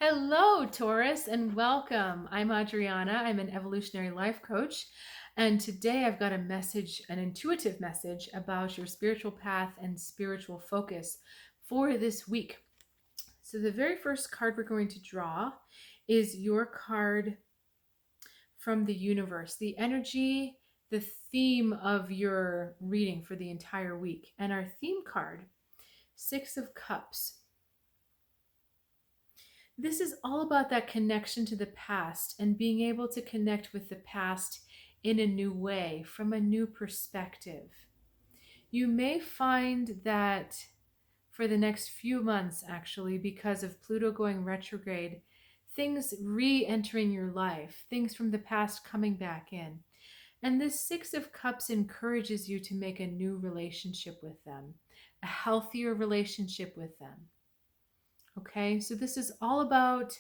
Hello, Taurus, and welcome. I'm Adriana. I'm an evolutionary life coach. And today I've got a message, an intuitive message about your spiritual path and spiritual focus for this week. So, the very first card we're going to draw is your card from the universe, the energy, the theme of your reading for the entire week. And our theme card, Six of Cups. This is all about that connection to the past and being able to connect with the past in a new way, from a new perspective. You may find that for the next few months, actually, because of Pluto going retrograde, things re entering your life, things from the past coming back in. And this Six of Cups encourages you to make a new relationship with them, a healthier relationship with them. Okay, so this is all about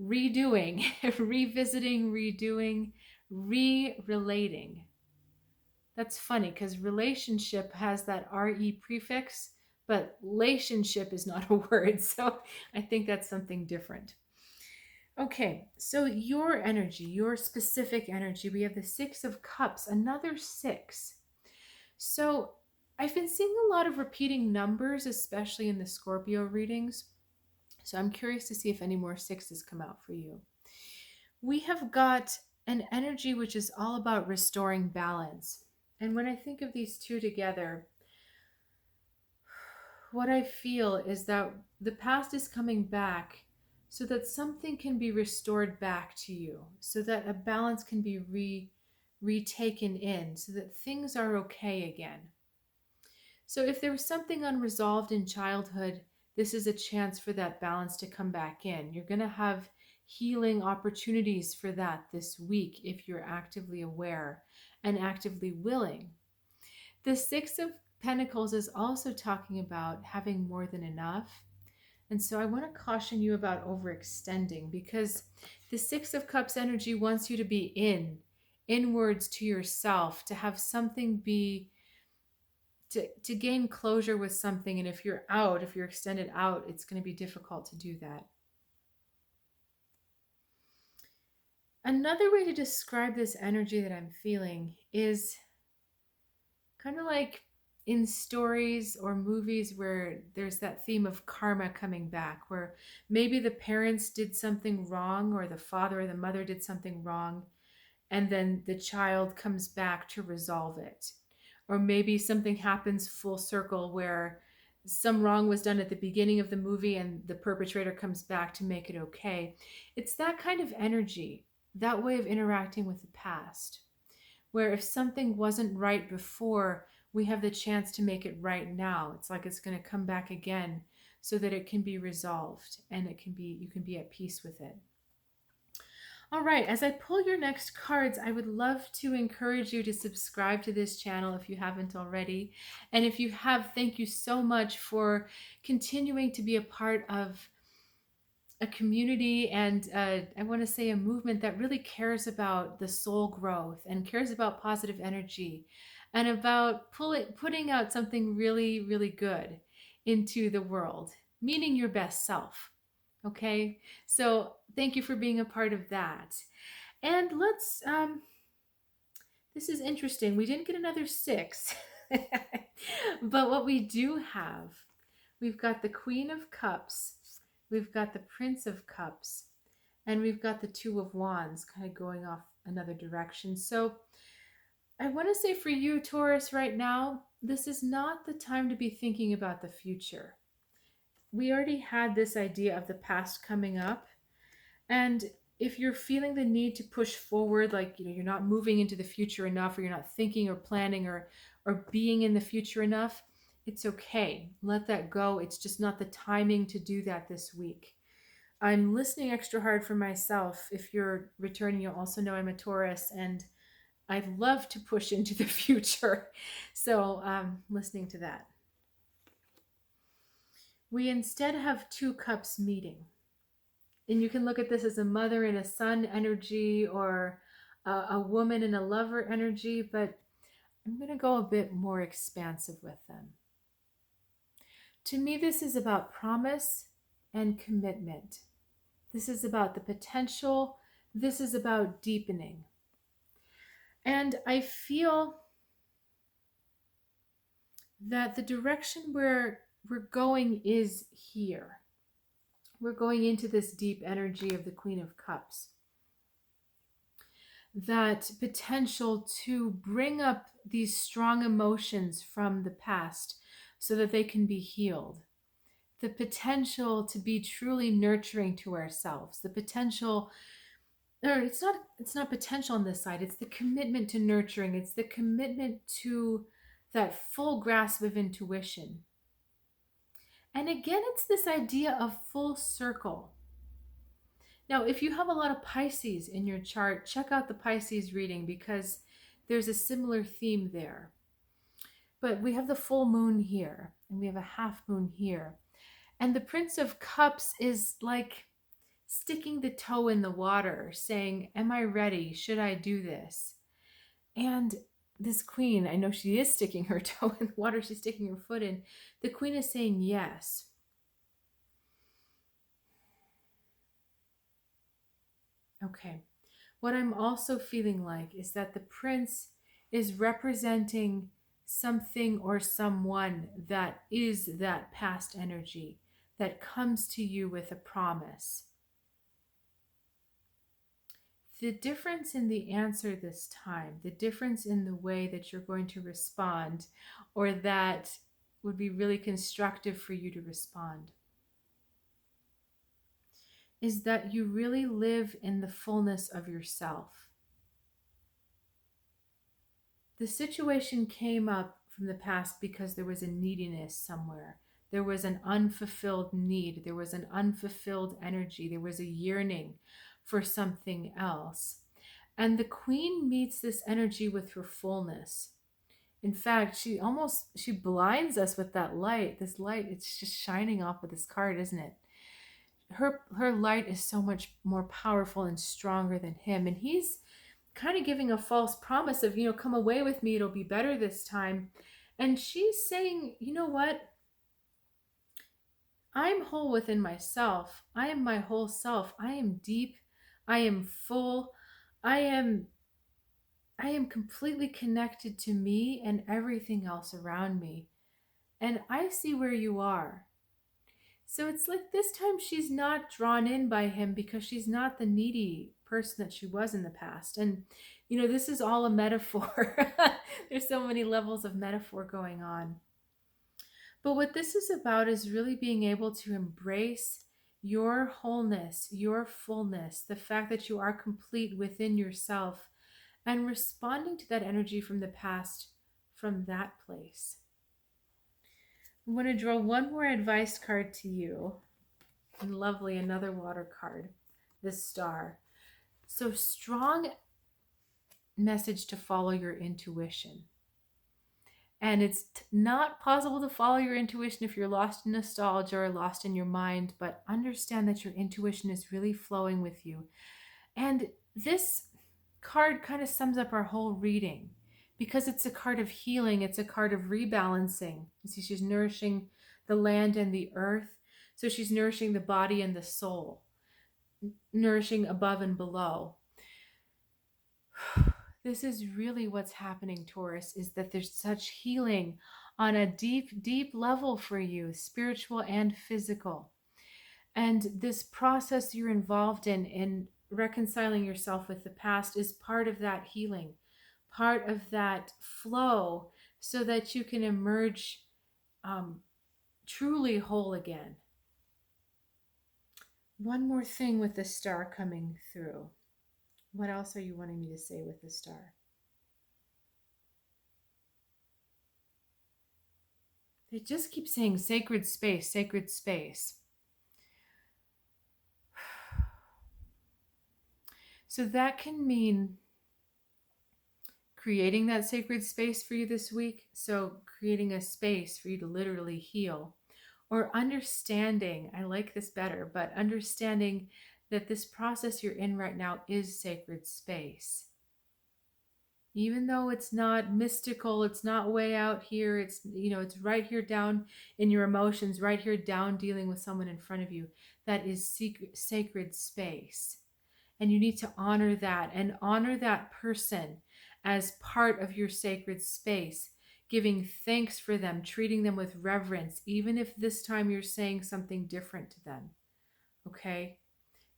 redoing, revisiting, redoing, re-relating. That's funny because relationship has that RE prefix, but relationship is not a word. So I think that's something different. Okay, so your energy, your specific energy, we have the Six of Cups, another six. So I've been seeing a lot of repeating numbers, especially in the Scorpio readings. So I'm curious to see if any more sixes come out for you. We have got an energy which is all about restoring balance. And when I think of these two together, what I feel is that the past is coming back so that something can be restored back to you, so that a balance can be retaken in, so that things are okay again. So if there was something unresolved in childhood, this is a chance for that balance to come back in. You're going to have healing opportunities for that this week if you're actively aware and actively willing. The Six of Pentacles is also talking about having more than enough. And so I want to caution you about overextending, because the Six of Cups energy wants you to be inwards to yourself, to have something be to gain closure with something. And if you're extended out, it's going to be difficult to do that. Another way to describe this energy that I'm feeling is kind of like in stories or movies where there's that theme of karma coming back, where maybe the parents did something wrong, or the father or the mother did something wrong, and then the child comes back to resolve it. Or maybe something happens full circle where some wrong was done at the beginning of the movie and the perpetrator comes back to make it okay. It's that kind of energy, that way of interacting with the past, where if something wasn't right before, we have the chance to make it right now. It's like it's going to come back again so that it can be resolved and you can be at peace with it. All right, as I pull your next cards, I would love to encourage you to subscribe to this channel if you haven't already. And if you have, thank you so much for continuing to be a part of a community and I want to say a movement that really cares about the soul growth and cares about positive energy and about putting out something really, really good into the world, meaning your best self. Okay, so thank you for being a part of that. And this is interesting. We didn't get another six, but what we do have, we've got the Queen of Cups, we've got the Prince of Cups, and we've got the Two of Wands kind of going off another direction. So I want to say for you, Taurus, right now, this is not the time to be thinking about the future. We already had this idea of the past coming up. And if you're feeling the need to push forward, like, you're not moving into the future enough, or you're not thinking or planning or being in the future enough, it's okay. Let that go. It's just not the timing to do that this week. I'm listening extra hard for myself. If you're returning, you'll also know I'm a Taurus and I love to push into the future. So listening to that. We instead have two cups meeting. And you can look at this as a mother and a son energy, or a woman and a lover energy, but I'm going to go a bit more expansive with them. To me, this is about promise and commitment. This is about the potential. This is about deepening. And I feel that the direction where we're going is here. We're going into this deep energy of the Queen of Cups. That potential to bring up these strong emotions from the past so that they can be healed. The potential to be truly nurturing to ourselves. The potential, or it's not potential on this side. It's the commitment to nurturing. It's the commitment to that full grasp of intuition. And again, it's this idea of full circle. Now, if you have a lot of Pisces in your chart, check out the Pisces reading because there's a similar theme there. But we have the full moon here, and we have a half moon here. And the Prince of Cups is like sticking the toe in the water, saying, am I ready? Should I do this? And this queen, I know she is sticking her toe in the water, she's sticking her foot in. The queen is saying yes. Okay. What I'm also feeling like is that the prince is representing something or someone that is that past energy that comes to you with a promise. The difference in the answer this time, the difference in the way that you're going to respond, or that would be really constructive for you to respond, is that you really live in the fullness of yourself. The situation came up from the past because there was a neediness somewhere. There was an unfulfilled need. There was an unfulfilled energy. There was a yearning for something else. And the queen meets this energy with her fullness. In fact, she blinds us with that light. This light, it's just shining off of this card, isn't it? Her light is so much more powerful and stronger than him. And he's kind of giving a false promise of, come away with me, it'll be better this time. And she's saying, you know what? I'm whole within myself. I am my whole self. I am deep. I am full. I am completely connected to me and everything else around me. And I see where you are. So it's like this time she's not drawn in by him because she's not the needy person that she was in the past. And, this is all a metaphor. There's so many levels of metaphor going on. But what this is about is really being able to embrace your wholeness, your fullness, the fact that you are complete within yourself, and responding to that energy from the past from that place. I'm going to draw one more advice card to you. And lovely, another water card, the star. So strong message to follow your intuition. And it's not possible to follow your intuition if you're lost in nostalgia or lost in your mind, but understand that your intuition is really flowing with you. And this card kind of sums up our whole reading because it's a card of healing. It's a card of rebalancing. You see, she's nourishing the land and the earth. So she's nourishing the body and the soul, nourishing above and below. This is really what's happening, Taurus, is that there's such healing on a deep, deep level for you, spiritual and physical. And this process you're involved in reconciling yourself with the past is part of that healing, part of that flow, so that you can emerge truly whole again. One more thing with the star coming through. What else are you wanting me to say with the star? They just keep saying sacred space, sacred space. So that can mean creating that sacred space for you this week. So creating a space for you to literally heal, or understanding, I like this better, but understanding that this process you're in right now is sacred space. Even though it's not mystical, it's not way out here, it's, it's right here down in your emotions, right here down dealing with someone in front of you. That is sacred space. And you need to honor that and honor that person as part of your sacred space, giving thanks for them, treating them with reverence, even if this time you're saying something different to them. Okay?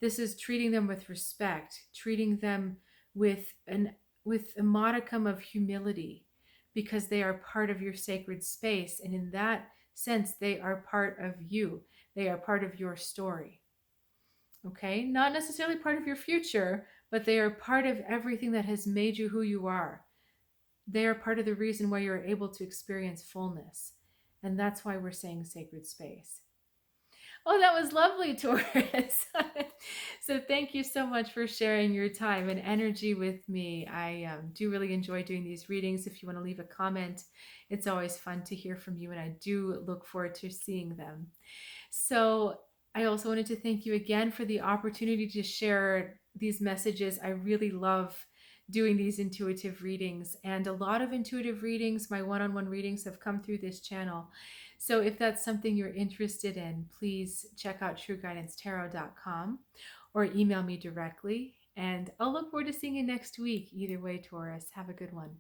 This is treating them with respect, treating them with a modicum of humility, because they are part of your sacred space, and in that sense they are part of you. They are part of your story. Okay? Not necessarily part of your future, but they are part of everything that has made you who you are. They are part of the reason why you're able to experience fullness. And that's why we're saying sacred space. Oh, that was lovely, Taurus. So thank you so much for sharing your time and energy with me. I do really enjoy doing these readings. If you want to leave a comment, it's always fun to hear from you, and I do look forward to seeing them. So I also wanted to thank you again for the opportunity to share these messages. I really love doing these intuitive readings, and a lot of intuitive readings, my one-on-one readings, have come through this channel. So if that's something you're interested in, please check out trueguidancetarot.com or email me directly. And I'll look forward to seeing you next week. Either way, Taurus, have a good one.